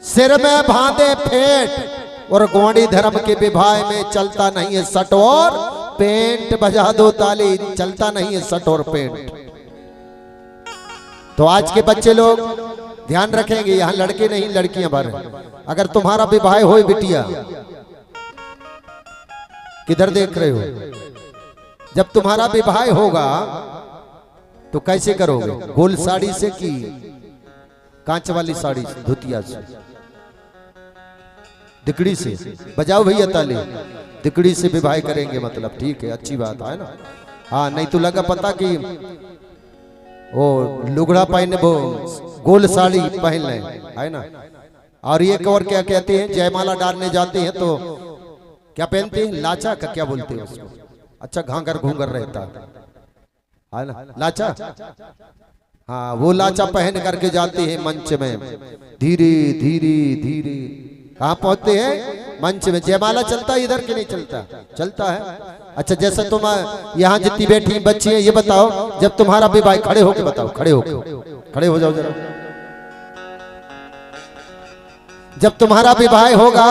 सिर में बांधे फेंट और गोंडी धर्म के विवाह में चलता नहीं है सट और पेंट। बजा दो ताली, चलता नहीं है सट और पेंट। तो आज के बच्चे लोग ध्यान रखेंगे, यहाँ लड़के नहीं लड़कियां भर। अगर तुम्हारा विवाह हो बिटिया, किधर देख रहे हो? जब तुम्हारा विवाह होगा तो कैसे करोगे? गोल साड़ी से की कांच वाली साड़ी से, धुतिया से, दिकड़ी से? बजाओ भैया ताली। दिकड़ी से विवाह करेंगे मतलब ठीक है, अच्छी बात है ना। हाँ, नहीं तो लगा पता कि वो लुगड़ा पहने, वो गोल साड़ी पहन ले, है ना। और ये और क्या कहते हैं, जयमाला डालने जाते हैं तो क्या पहनते हैं? लाचा का क्या बोलते हैं उसको? अच्छा, घाघर घूंगर रहता है ना, लाचा। हाँ, वो लाचा पहन करके जाते हैं मंच में, धीरे धीरे धीरे। कहाँ पहुंचते हैं? मंच में। जयमाला चलता है इधर कि नहीं चलता? चलता है। अच्छा, जैसे तुम यहाँ जितनी बैठी बच्ची है, ये बताओ जब तुम्हारा विवाह, खड़े होके बताओ, खड़े होके, खड़े हो जाओ जरा। जब तुम्हारा विवाह होगा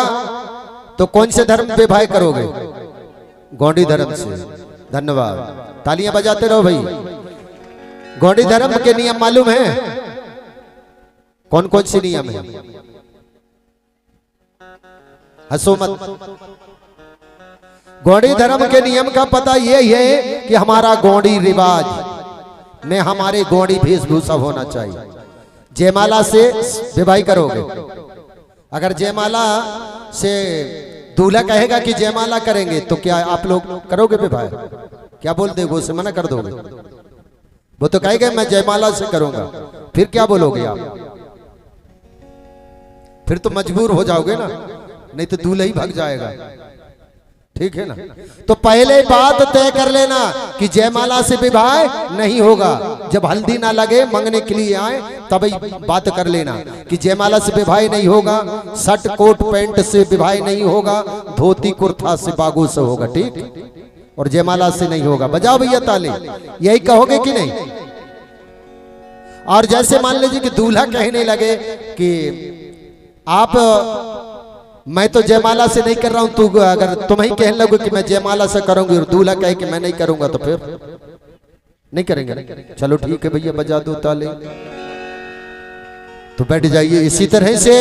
तो कौन से धर्म विवाह करोगे? गोंडी धर्म से। धन्यवाद, तालियां बजाते रहो भाई। गोंडी धर्म के नियम मालूम है? कौन कौन से नियम है? हंसो मत। गोंडी धर्म के नियम का पता ये है कि हमारा गोंडी रिवाज में हमारे गोंडी वेशभूषा होना चाहिए। जयमाला से विवाह करोगे, अगर जयमाला से दूल्हा कहेगा कि जयमाला करेंगे तो क्या आप लोग करोगे विवाह? क्या बोल दोगे? उसे मना कर दोगे? वो तो कहेगा मैं जयमाला से करूंगा, फिर क्या बोलोगे आप? फिर तो मजबूर हो जाओगे ना, नहीं तो दूल्हा ही भाग जाएगा। ठीक है ना। तो पहले बात तय कर लेना कि जयमाला से विवाह नहीं होगा। जब हल्दी ना लगे, मंगने के लिए आए, तभी बात कर लेना कि जयमाला से विवाह नहीं होगा, शर्ट कोट पैंट से विवाह नहीं होगा, धोती कुर्ता से बागू से होगा। ठीक, और जयमाला से नहीं होगा। बजाओ भैया ताली, यही कहोगे कि नहीं? और जैसे मान लीजिए कि दूल्हा कहने लगे कि आप, मैं तो जयमाला से नहीं कर रहा हूं, तू अगर तुम ही कहने लगो कि मैं जयमाला से करूंगी और दूल्हा कहे कि मैं नहीं करूंगा, तो फिर नहीं करेंगे। चलो ठीक है भैया, बजा दो ताली, तो बैठ जाइए। इसी तरह से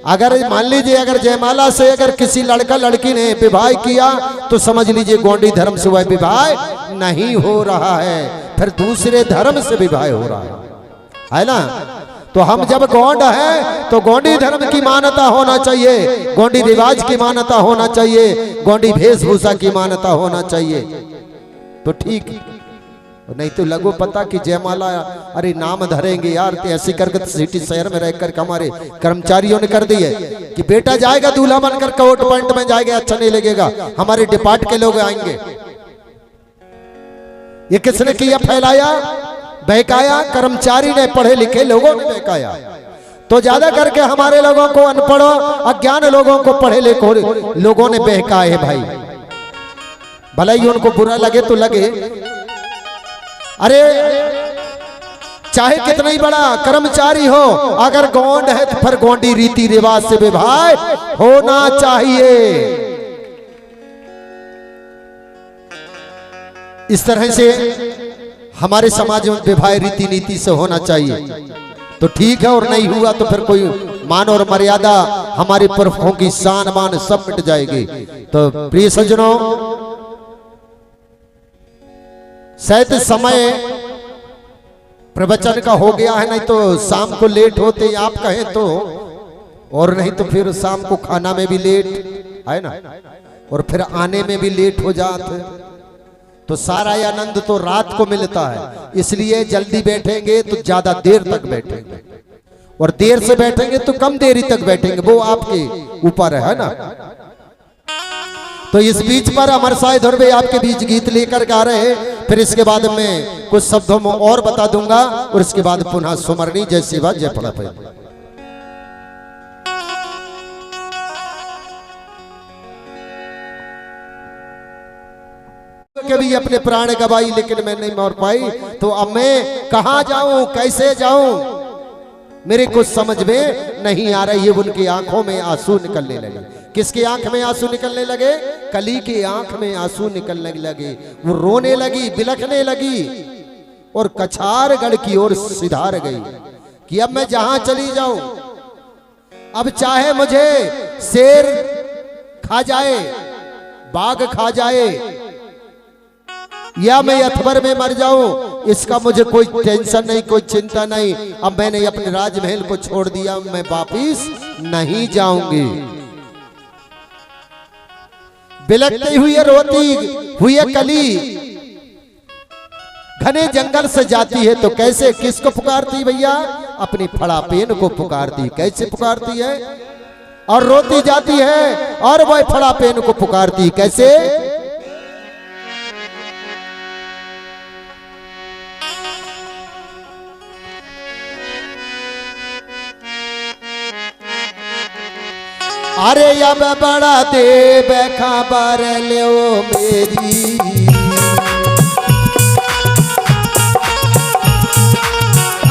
अगर मान लीजिए अगर जयमाला से अगर किसी लड़का लड़की ने विवाह किया तो समझ लीजिए गोंडी धर्म से वह विवाह नहीं हो रहा है, फिर दूसरे धर्म से विवाह हो रहा है ना। तो हम जब गोंड है तो गोंडी धर्म की मान्यता होना चाहिए, गोंडी रिवाज की मान्यता होना चाहिए, गोंडी वेशभूषा की मान्यता होना चाहिए, तो ठीक। नहीं तो लगो पता कि जयमाला, अरे नाम धरेंगे यार, तो ऐसी करके सिटी शहर में रहकर हमारे कर्मचारियों ने कर दी है कि बेटा जाएगा दूल्हा बनकर कोट पैंट में जाएगा, अच्छा नहीं लगेगा, हमारे डिपार्ट के लोग आएंगे। ये किसने किया? फैलाया, बहकाया, कर्मचारी ने, पढ़े लिखे लोगों ने बहकाया। तो ज्यादा करके हमारे लोगों को, अनपढ़ों अज्ञान लोगों को पढ़े लिखे लोगों ने बहकाए है भाई। भले ही उनको बुरा लगे तो लगे, अरे चाहे कितना ही बड़ा कर्मचारी हो, अगर गोंड है तो फिर गोंडी रीति रिवाज से विवाह होना चाहिए। इस तरह से हमारे समाज में विवाह रीति नीति से होना चाहिए, तो ठीक है। और नहीं हुआ तो फिर कोई मान और मर्यादा, हमारी पुरखों की शान मान सब मिट जाएगी। तो प्रिय सज्जनों, शायद समय प्रवचन का हो गया है, नहीं तो शाम को लेट होते आप कहें तो, और नहीं तो फिर शाम को खाना में भी लेट है ना, और फिर आने में भी लेट हो जाते, तो सारा आनंद तो रात को मिलता है। इसलिए जल्दी बैठेंगे तो ज्यादा देर तक बैठेंगे, और देर से बैठेंगे तो कम देरी तक बैठेंगे, वो आपके ऊपर है ना। तो इस बीच पर अमर साय धुर्वे आपके बीच गीत लेकर गा रहे हैं, फिर इसके बाद में कुछ शब्दों में और बता दूंगा, और इसके बाद पुनः सुमरनी जय शिवा जय पड़ा। कभी अपने प्राण गवाई लेकिन मैं नहीं मर पाई, तो अब मैं कहां जाऊं, कैसे जाऊं? मेरे कुछ समझ में नहीं आ रही है। उनकी आंखों में आंसू निकलने लगे। किसकी आंख में आंसू निकलने लगे? कली की आंख में आंसू निकलने लगे। वो रोने लगी, बिलखने लगी और कछारगढ़ की ओर सिधार गई कि अब मैं जहां चली जाऊं, अब चाहे मुझे शेर खा जाए, बाघ खा जाए, या मैं अथवर में मर जाऊं, इसका मुझे कोई टेंशन नहीं, कोई चिंता नहीं। अब मैंने अपने राजमहल को छोड़ दिया, मैं वापिस नहीं जाऊंगी। बिलखती हुई रोती हुई कली घने जंगल से जाती है तो कैसे, किसको पुकारती भैया? अपनी फड़ापेन को पुकारती। कैसे पुकारती है? और रोती जाती है और वह फड़ापेन को पुकारती। कैसे? अरे अब बड़ा देव खबर लो मेरी,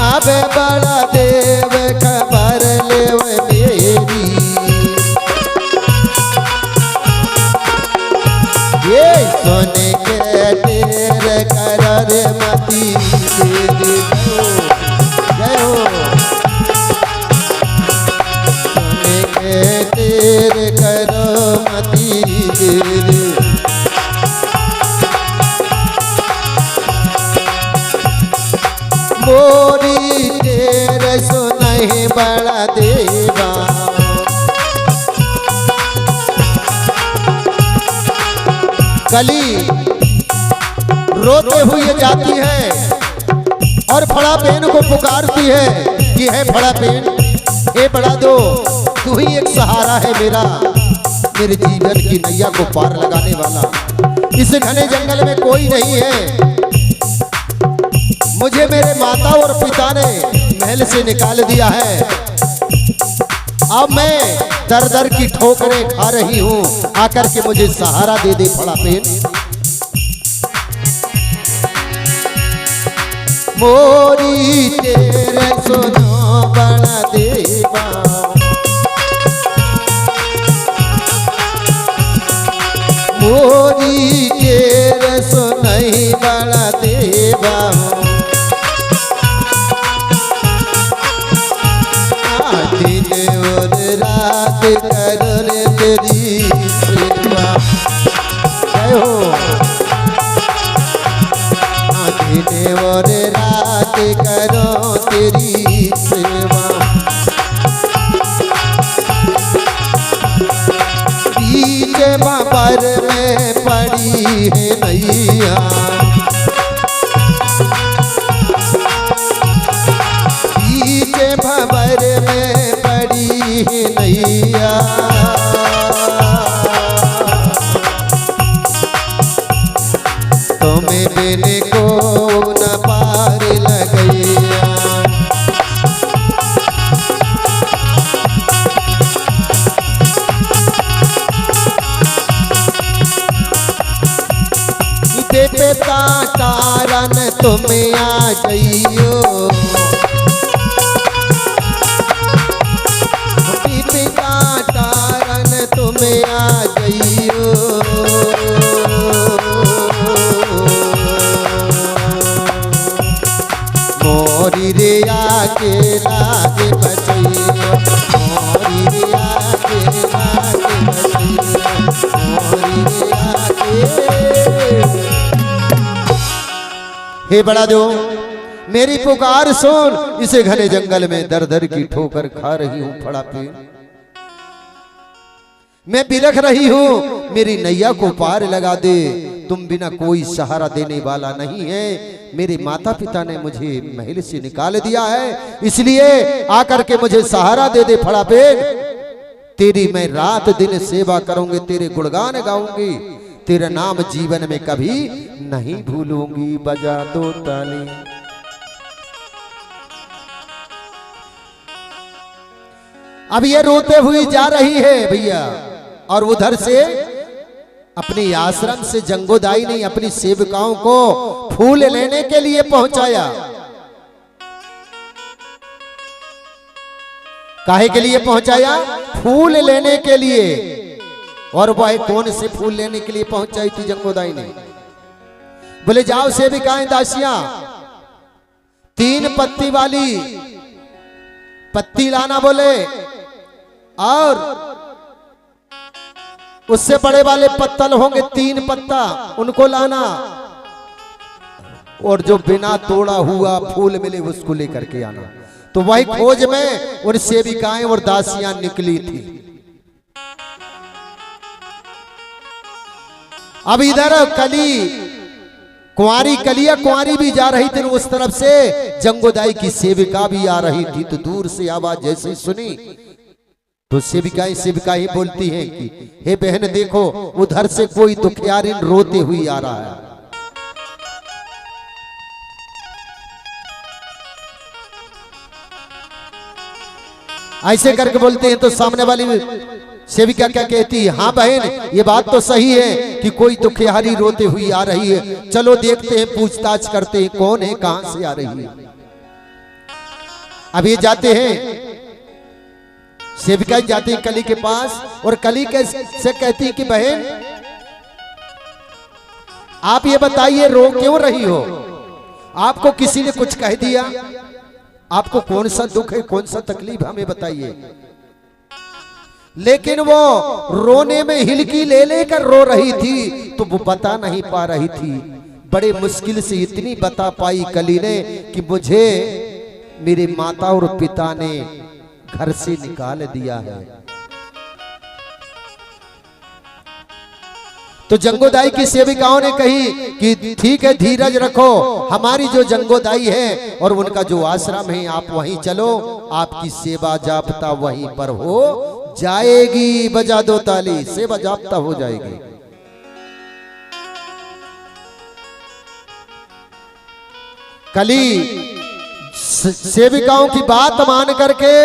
अब बड़ा देव खबर लो मेरी, ये सुन के तेरे करर मती जय हो, तेरे करो मती देरी। मोरी तेरे सुनहि बड़ा देवा, कली रोते हुए जाती है और फड़ापेन को पुकारती है कि है फड़ापेन, हे बड़ा दो, तू ही एक सहारा है मेरा, मेरे जीवन की नैया को पार लगाने वाला। इस घने जंगल में कोई नहीं है, मुझे मेरे माता और पिता ने महल से निकाल दिया है। अब मैं दर दर की ठोकरें खा रही हूँ, आकर के मुझे सहारा दे दे फड़ापेन। मोरी तेरे सुनो बड़ा देवा, मोरी तेरे सुनहि बड़ा देवा, दिन और रात करो तेरी सेवा। जय हो, दिन और रात करो तेरी सेवा, बीच बाबर में पड़ी है नैया, बीच बाबर में पड़ी है नैया, तुम्हें बिन को न पार लगैया। पिता कारण तुम आ जाइयो, पिता कारण तुम आ जाइयो, मोरी रे आके लागे बचैया, मोरी रे आके लागे बचैया, मोरी रे आके। हे बड़ा दो, मेरी पुकार सुन, इसे घने जंगल में दर दर की ठोकर खा रही हूं फड़ापेन, मैं बिलख रही हूं, मेरी नैया को पार लगा दे। तुम बिना कोई सहारा देने वाला नहीं है, मेरे माता पिता ने मुझे महल से निकाल दिया है, इसलिए आकर के मुझे सहारा दे दे फड़ापेन। तेरी मैं रात दिन सेवा करूंगी, तेरे गुणगान गाऊंगी, तेरा नाम जीवन में कभी नहीं भूलूंगी। बजा दो ताली। अब ये रोते हुई जा रही है भैया, और उधर से अपनी आश्रम से जंगोदाई ने अपनी सेविकाओं को फूल लेने के लिए पहुंचाया। काहे के लिए पहुंचाया? फूल लेने के लिए। और वह कौन से फूल लेने के लिए पहुंचाई थी जंगोदाई ने? बोले जाओ सेविकाएं दासियां 3 पत्ती वाली पत्ती लाना बोले, और उससे बड़े वाले पत्तल होंगे 3 पत्ता, उनको लाना, और जो बिना तोड़ा हुआ फूल मिले उसको लेकर के आना। तो वही खोज में उन सेविकाएं और दासियां निकली थी। अब इधर कली कुंवारी कलिया कुंवारी भी जा रही थी, उस तरफ से जंगोदाई की सेविका भी आ रही थी। तो दूर से आवाज जैसे सुनी तो सेविकाएं बोलती हैं कि हे बहन देखो, उधर से कोई दुखियारिन रोते हुई आ रहा है। ऐसे करके बोलते हैं तो सामने वाली सेविका क्या कहती है? हाँ बहन, ये बात तो सही है कि कोई दुखियारी रोते हुई आ रही है, चलो देखते हैं, पूछताछ करते हैं कौन है, कहां से आ रही है। अब ये जाते हैं, सेविका जाती है कली के पास, और कली से कहती है कि बहन आप ये बताइए रो क्यों रही हो? आपको किसी ने कुछ कह दिया? आपको कौन सा दुख है, कौन सा तकलीफ, हमें बताइए। लेकिन वो रोने में हिलकी ले लेकर रो रही थी, तो वो बता नहीं पा रही थी। बड़े मुश्किल से इतनी बता पाई कली ने कि मुझे मेरे माता और पिता ने घर से निकाल दिया है। तो जंगोदाई की सेविकाओं ने कही कि ठीक है, धीरज रखो, हमारी जो जंगोदाई है और उनका जो आश्रम है आप वहीं चलो, आपकी सेवा जाप्ता वहीं पर हो जाएगी। बजा दो ताली, सेवा जाप्ता हो जाएगी। कली सेविकाओं की बात मान करके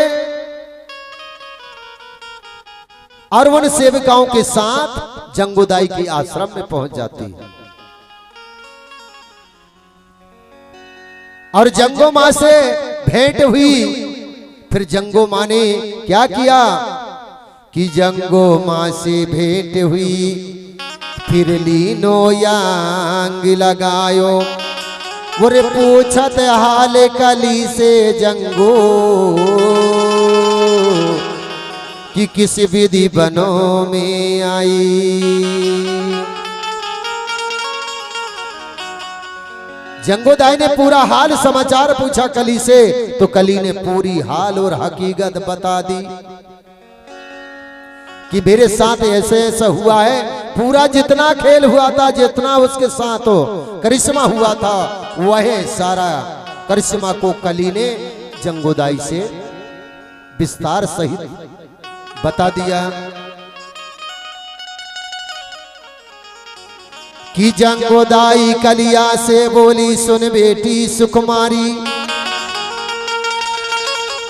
और उन सेविकाओं के साथ जंगोदाई के आश्रम में पहुंच जाती है। और जंगो मां से भेंट हुई। फिर जंगो मां ने क्या किया कि जंगो मां से भेंट हुई, फिर लीनो यांग लगायो, बोरे पूछत हाल कली से जंगो कि किस विधि बनों में आई। जंगोदाई ने पूरा हाल समाचार पूछा कली से, तो कली ने पूरी हाल और हकीकत बता दी कि मेरे साथ ऐसे ऐसा हुआ है। पूरा जितना खेल हुआ था, जितना उसके साथ करिश्मा हुआ था, वह सारा करिश्मा को कली ने जंगोदाई से विस्तार सहित बता दिया कि जंगोदाई कलिया से बोली, सुन बेटी सुकुमारी,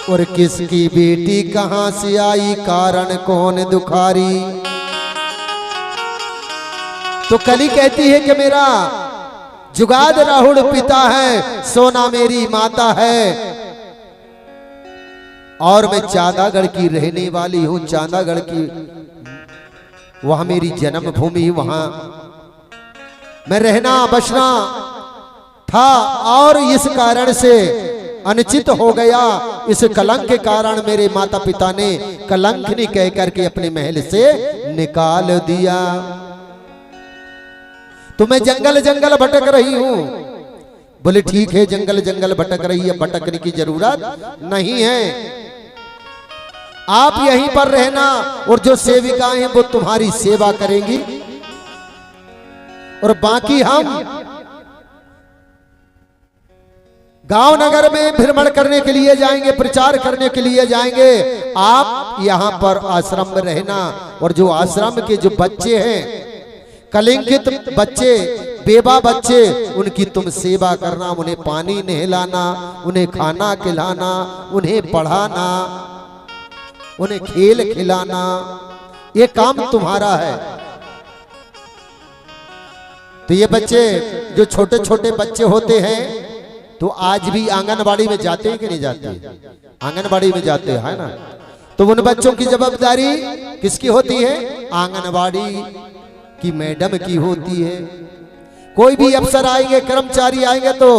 और किसकी बेटी कहां से आई, कारण कौन दुखारी। तो कली कहती है कि मेरा जुगाद राहुल पिता है, सोना मेरी माता है, और मैं चांदागढ़ की रहने वाली हूं। चांदागढ़ की वहां मेरी जन्मभूमि, वहां मैं रहना बसना था, और इस कारण से अनुचित हो गया। इस कलंक के कारण मेरे माता पिता ने कलंकनी कह करके अपने महल से निकाल दिया। तो मैं जंगल जंगल भटक रही हूं। बोले ठीक है, जंगल जंगल भटक रही है, भटकने की जरूरत नहीं है, आप यहीं पर रहना, और जो सेविकाएं हैं वो तुम्हारी सेवा करेंगी, और बाकी हम गांव नगर में भ्रमण करने के लिए जाएंगे, प्रचार करने के लिए जाएंगे। आप यहां पर आश्रम में रहना, और जो आश्रम के जो बच्चे हैं, कलंकित बच्चे, बेवा बच्चे, उनकी तुम सेवा करना, उन्हें पानी नहलाना, उन्हें खाना खिलाना, उन्हें पढ़ाना, उन्हें खेल खिलाना, ये काम तुम्हारा है। तो ये बच्चे जो छोटे छोटे बच्चे होते हैं, तो आज भी आंगनबाड़ी में जाते हैं कि नहीं जाते? आंगनबाड़ी में जाते हैं, है ना। तो उन बच्चों की जवाबदारी किसकी होती है? आंगनवाड़ी की मैडम की होती है। कोई भी अफसर आएंगे, कर्मचारी आएंगे तो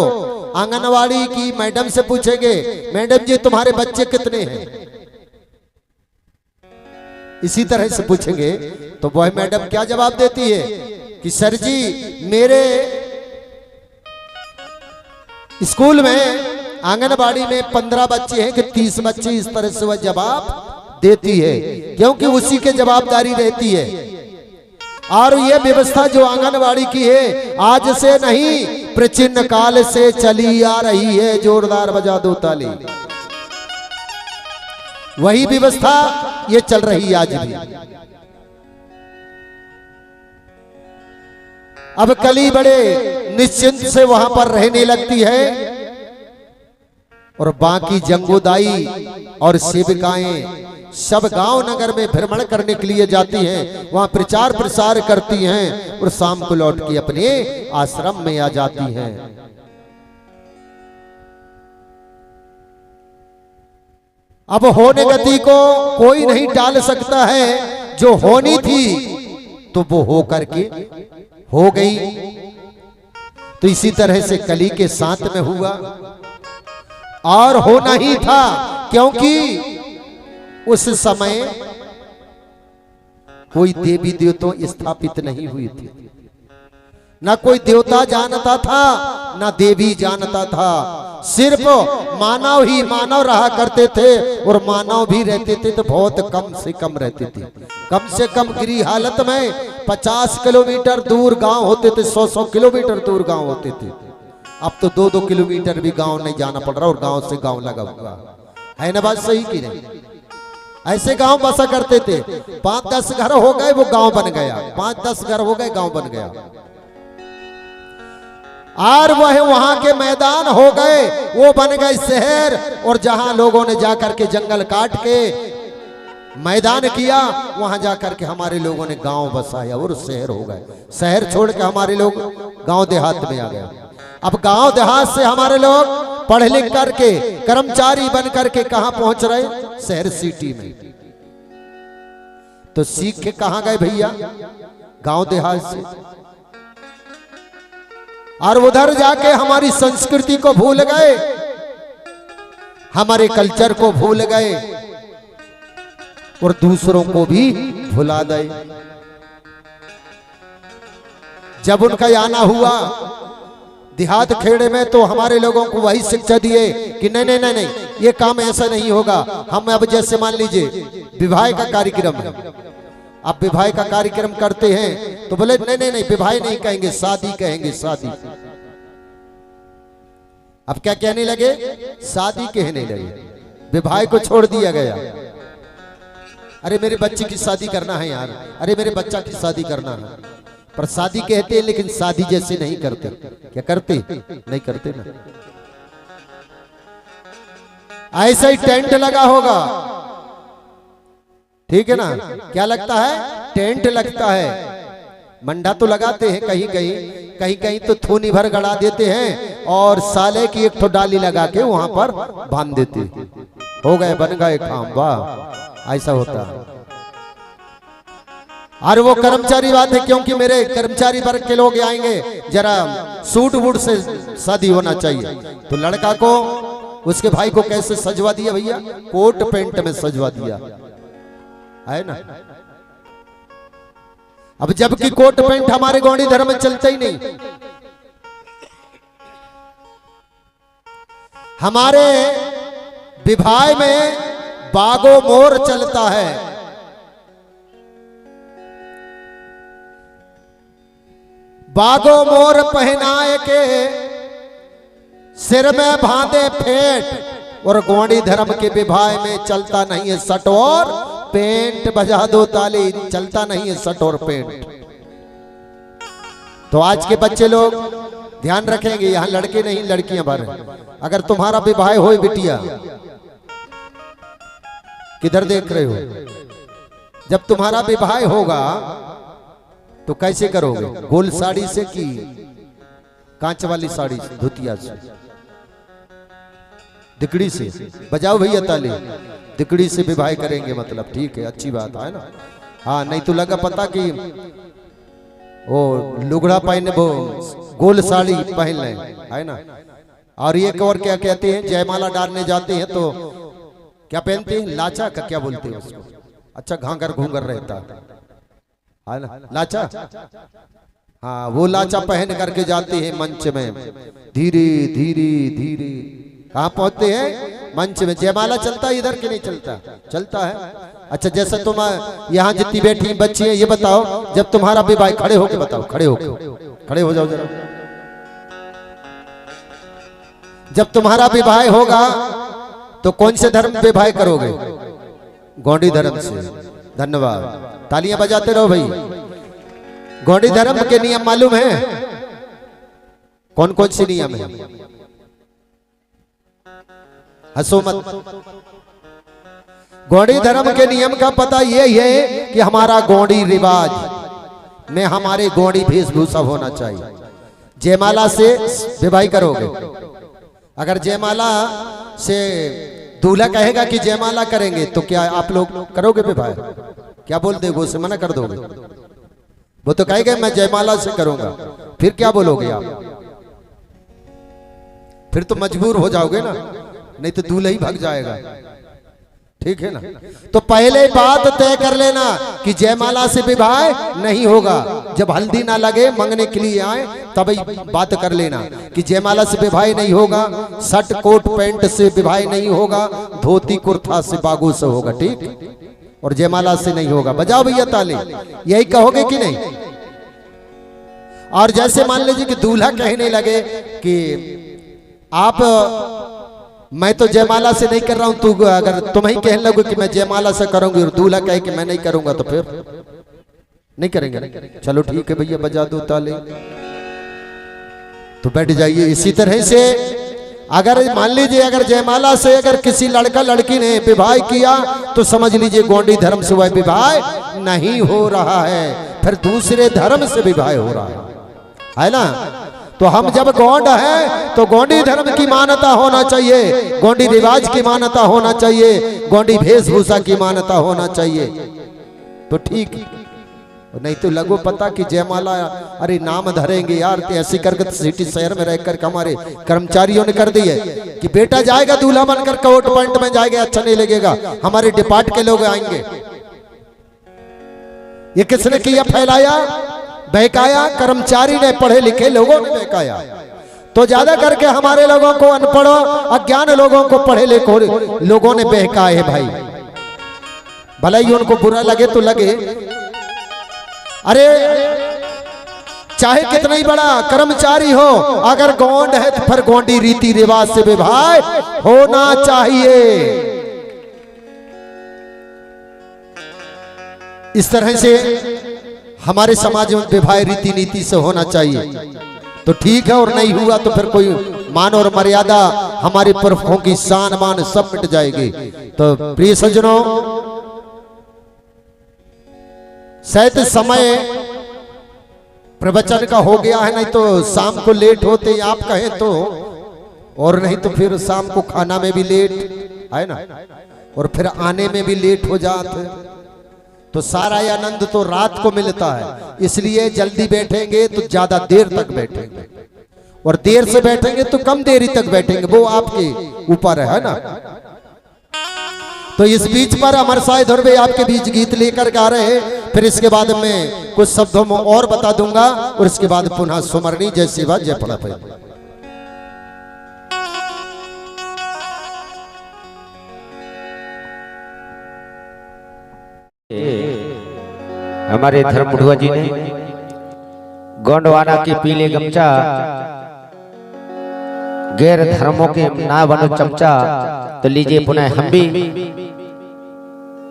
आंगनवाड़ी की मैडम से पूछेंगे, मैडम जी तुम्हारे बच्चे कितने हैं? इसी तरह से पूछेंगे तो वह मैडम क्या जवाब देती है कि सर जी मेरे स्कूल में आंगनबाड़ी में 15 बच्चे हैं कि 30 बच्चे। इस तरह से वह जवाब देती है, क्योंकि उसी के जवाबदारी रहती है। और यह व्यवस्था जो आंगनबाड़ी की है आज से नहीं, प्राचीन काल से चली आ रही है। जोरदार बजा दो ताली। वही व्यवस्था ये चल रही है आज भी। अब कली बड़े निश्चिंत से वहां पर रहने लगती है और बाकी जंगोदाई और सेविकाएं सब गांव नगर में भ्रमण करने के लिए जाती हैं, वहां प्रचार प्रसार करती हैं और शाम को लौट के अपने आश्रम में आ जाती हैं। अब होने गति को कोई नहीं टाल सकता है। जो होनी थी तो वो हो करके हो गई। तो इसी तरह से कली के साथ में हुआ और होना ही था, क्योंकि उस समय कोई देवी देवता स्थापित नहीं हुई थी। ना कोई देवता जानता था, ना देवी जानता था। सिर्फ मानव ही मानव रहा करते थे, और मानव भी रहते थे तो बहुत कम से कम रहते थे। कम से कम गिरी हालत में 50 किलोमीटर दूर गांव होते थे, 100-100 किलोमीटर दूर गांव होते थे। अब तो 2-2 किलोमीटर भी गांव नहीं जाना पड़ रहा, और गांव से गांव लगा हुआ है ना। बात सही की नहीं? ऐसे गांव बसा करते थे। 5-10 घर हो गए वो गांव बन गया, 5-10 घर हो गए गांव बन गया। और वह वहां के मैदान हो गए, वो बन गए शहर। और जहां लोगों ने जाकर के जंगल काट के मैदान किया, वहां जाकर के हमारे लोगों ने गांव बसाया और शहर हो गए। शहर छोड़ के हमारे लोग गांव देहात में आ गए। अब गांव देहात से हमारे लोग पढ़ लिख करके कर्मचारी बन करके कहां पहुंच रहे? शहर सिटी में। तो सीख के कहां गए भैया? गांव देहात से। और उधर जाके हमारी संस्कृति को भूल गए, हमारे कल्चर को भूल गए और दूसरों को भी भुला गए। जब उनका आना हुआ देहात खेड़े में, तो हमारे लोगों को वही शिक्षा दिए कि नहीं नहीं नहीं नहीं, ये काम ऐसा नहीं होगा। हम अब जैसे मान लीजिए विवाह का कार्यक्रम है, अब विवाह का कार्यक्रम करते हैं तो बोले नहीं नहीं नहीं, विवाह नहीं कहेंगे, शादी कहेंगे, शादी। अब क्या कहने लगे? शादी कहने लगे। विवाह को छोड़ दिया गया। अरे मेरे बच्चे की शादी करना है यार, अरे मेरे बच्चा की शादी करना है। पर शादी कहते हैं लेकिन शादी जैसे नहीं करते। क्या करते? नहीं करते ना। ऐसा ही टेंट लगा होगा, ठीक है ना? क्या लगता है? टेंट लगता है। मंडा तो लगाते हैं कहीं कहीं, कहीं कहीं तो थूनी भर गड़ा देते हैं और साले की एक ठो डाली लगा के वहां पर बांध देते। हो गए, बन गए काम। वाह, ऐसा होता है। और वो कर्मचारी बात है, क्योंकि मेरे कर्मचारी वर्ग के लोग आएंगे, जरा सूट वूट से शादी होना चाहिए। तो लड़का को, उसके भाई को कैसे सजवा दिया भैया? कोट पैंट में सजवा दिया है ना। अब जबकि कोट पैंट हमारे गौड़ी धर्म में चलता ही नहीं। हमारे विवाह में बागो मोर चलता है। बागो मोर पहनाए के सिर में बांधे फेंट, और गौड़ी धर्म के विवाह में चलता नहीं है शर्ट और पेंट। बजा दो ताली। चलता नहीं है शर्ट और पेंट। तो आज के बच्चे लोग ध्यान रखेंगे, यहां लड़के नहीं लड़कियां भर। अगर तुम्हारा विवाह हो बिटिया, किधर देख रहे हो? जब तुम्हारा विवाह होगा तो कैसे करोगे? गोल साड़ी से कि कांच वाली साड़ी से, धुतिया से, दिकड़ी से? बजाओ भैया ताली। दिकड़ी से विवाह करेंगे, मतलब ठीक है, अच्छी बात है ना। हाँ, नहीं तो लगा पता कि वो लुगड़ा पहने, वो गोल साड़ी पहन लें, है ना। और एक और क्या कहते हैं, जयमाला डालने जाते हैं तो क्या पहनते हैं, लाचा का क्या बोलते हैं उसको, अच्छा घाघर घूंगर रहता है ना, लाचा। हाँ, वो लाचा पहन करके जाते हैं मंच में, धीरे धीरे धीरे कहाँ पहुंचते हैं, मंच में। जयमाला चलता है इधर के नहीं चलता, चलता है। अच्छा, जैसे तुम यहाँ जितनी बैठी बच्ची है, ये बताओ जब तुम्हारा विवाह, खड़े होके बताओ, खड़े हो जाओ जरा। जब तुम्हारा विवाह होगा तो कौन से धर्म विवाह करोगे, गौड़ी धर्म से। धन्यवाद, तालियां बजाते रहो भाई। गौड़ी धर्म के नियम मालूम है, कौन कौन से नियम है, हंसो मत। गौड़ी धर्म के नियम का पता ये है कि हमारा गौड़ी रिवाज में हमारे गौड़ी वेशभूषा होना चाहिए। जयमाला से विवाह करोगे, अगर जयमाला से दूल्हा कहेगा कि जयमाला करेंगे तो क्या आप लोग करोगे विवाह, क्या बोल दोगे, उसे मना कर दोगे। वो तो कहेगा मैं जयमाला से करूंगा, फिर क्या बोलोगे आप, फिर तो मजबूर हो जाओगे ना, नहीं तो दूल्हा ही भाग जाएगा, ठीक है ना। तो पहले बात तय कर लेना कि जयमाला से विवाह नहीं होगा। जब हल्दी ना लगे मंगने के लिए आए तभी बात कर लेना कि जयमाला से विवाह नहीं होगा, शर्ट कोट पैंट से विवाह नहीं होगा, धोती कुर्ता से बागू से होगा, ठीक, और जयमाला से नहीं होगा। बजाओ भैया ताली, यही कहोगे कि नहीं। और जैसे मान लीजिए कि दूल्हा कहने लगे कि आप, मैं तो जयमाला से नहीं कर रहा हूं, तू अगर तुम ही कहने लगो कि मैं जयमाला से करूंगी और दूल्हा कहे कि मैं नहीं करूंगा, तो फिर नहीं करेंगे। चलो ठीक है भैया, बजा दो ताली, तो बैठ जाइए। इसी तरह से अगर मान लीजिए अगर जयमाला से अगर किसी लड़का लड़की ने विवाह किया तो समझ लीजिए गौंडी धर्म से वह विवाह नहीं हो रहा है, फिर दूसरे धर्म से विवाह हो रहा है ना। तो हम जब गौंड है तो गौंडी धर्म की मान्यता होना चाहिए, गौंडी रिवाज की मान्यता होना चाहिए, गौंडी वेशभूषा की मान्यता होना चाहिए, तो ठीक। नहीं तो लगो पता कि जयमाला, अरे नाम धरेंगे यार, तो ऐसी करके सिटी शहर में रहकर हमारे कर्मचारियों ने कर दी है कि बेटा जाएगा दूल्हा बनकर कोट पैंट में जाएगा, अच्छा नहीं लगेगा, हमारे डिपार्ट के लोग आएंगे। ये किसने किया, फैलाया, बहकाया, कर्मचारी ने, पढ़े लिखे लोगों ने बहकाया। तो ज्यादा करके हमारे लोगों को, अनपढ़ अज्ञान लोगों को पढ़े लिखे लोगों ने बहकाए है भाई। भले ही उनको बुरा लगे तो लगे, अरे चाहे कितना ही बड़ा कर्मचारी हो, अगर गौंड है तो फिर गौंडी रीति रिवाज से विवाह होना चाहिए। इस तरह से हमारे समाज में विवाह रीति नीति से होना चाहिए, तो ठीक है। और नहीं हुआ तो फिर कोई मान और मर्यादा, हमारी पुरखों की शान मान सब मिट जाएगी। तो प्रिय सज्जनों, शायद समय प्रवचन का हो गया है, नहीं तो शाम को लेट होते आप कहें तो, और नहीं तो फिर शाम को खाना में भी लेट है ना, और फिर आने में भी लेट हो जाते, तो सारा आनंद तो रात को मिलता है। इसलिए जल्दी बैठेंगे तो ज्यादा देर तक बैठेंगे, और देर से बैठेंगे तो कम देरी तक बैठेंगे, वो आपके ऊपर है ना। तो इस बीच पर अमर साय धुर्वे आपके बीच गीत लेकर गा रहे हैं, फिर इसके बाद में कुछ शब्दों में और बता दूंगा, और इसके बाद पुनः सुमरनी जय शिवा जय पड़ा पे। हमारे धर्म बुढ़वा जी ने गोंडवाना के पीले गमछा, गैर धर्मों के ना बनो चमचा। तो लीजिए पुनः हम भी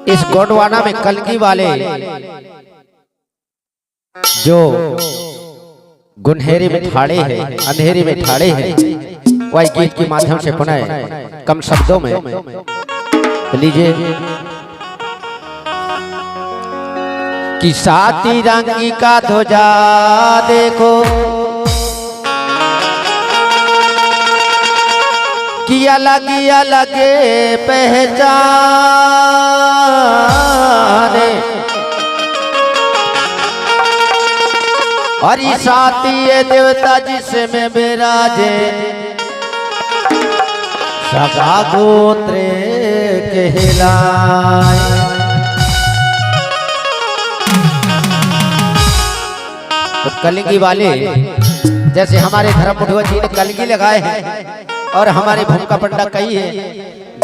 इस गोंडवाना में कलगी वाले जो गुनहेरी में ठाड़े हैं, अंधेरी में ठाड़े हैं, वही गीत के माध्यम से पुनः कम शब्दों में। तो लीजिए कि साती रंगी का ध्वजा देखो, कि अलग अलग पहचान और साथी देवता जिसमें विराजे सगा गोत्र कहलाए। तो कलगी वाले जैसे हमारे धर्म मुठुआ जी ने कलगी लगाए हैं और हमारे भूमिका पंडा कई है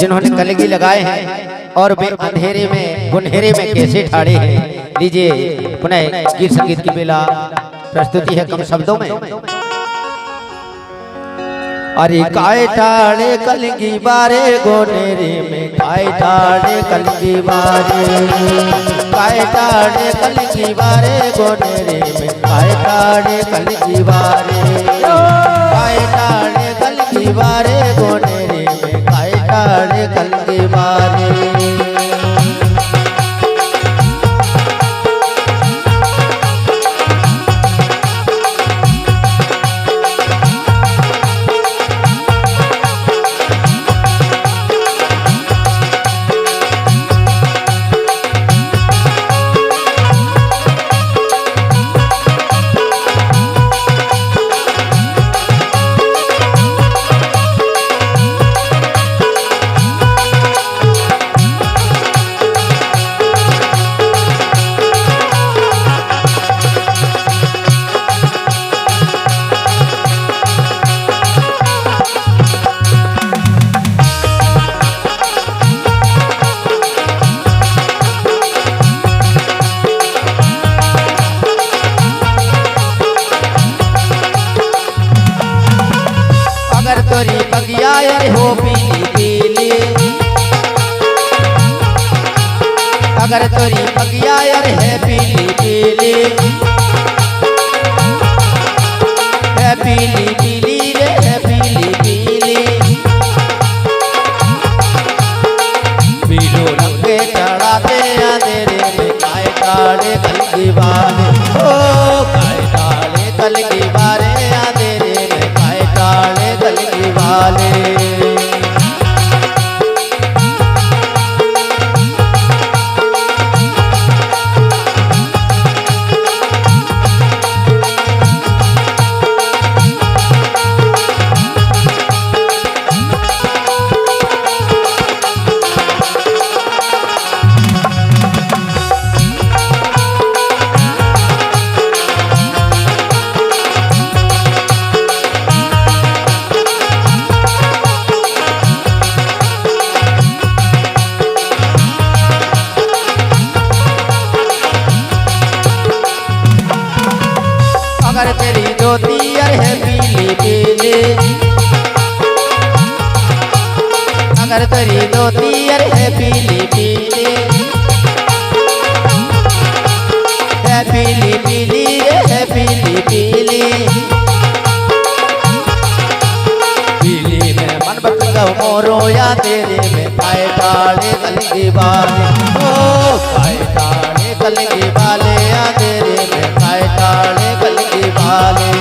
जिन्होंने कलगी लगाए हैं और वे अंधेरे में गुनहेरे में कैसे ठाड़े हैं। लीजिए पुनः गीत संगीत की बेला प्रस्तुति है कम शब्दों में। अरे काय ठाड़े कलगी बारे गोनेरे में काय ठाड़े कलगी बारे काय ठाड़े कलगी बारे गोनेरे में काय ठाड़े कलगी बारे काय ठाड़े कलगी बारे गोनेरे में काय ठाड़े कलगी बारे। तोरी बगिया हो पीली पीली अगर तोरी बगिया है पीली पीली है पीली पीली रे है पीली पीली पीलो रंगे चढ़ाते अंधेरे में काय काले कलगी बारे ओ काय काले कलगी बारे अंधेरे में काय काले कलगी वाले। अगर तेरी धोती है पीली पीली अगर तेरी धोती है पीली पीली है पीली पीली है पीली पीली पीली में मन बच मोरो या तेरे में काय काले कलगी वाले ओ काय काले कलगी वाले या तेरे में काय काले कलगी वाले।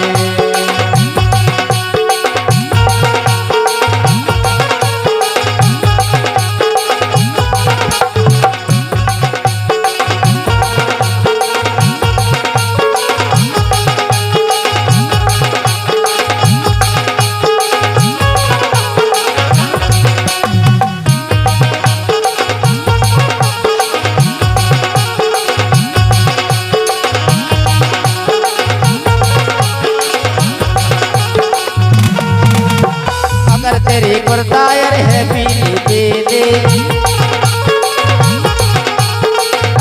अगर तेरी कुर्तायर है पीली पीली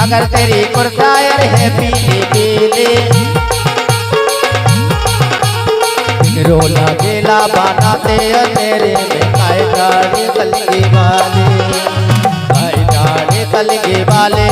अगर तेरी कुर्तायर है पीली पीली रोला गेला बनाते तेरे में काय डाले कलगी वाले काय डाले कलगी वाले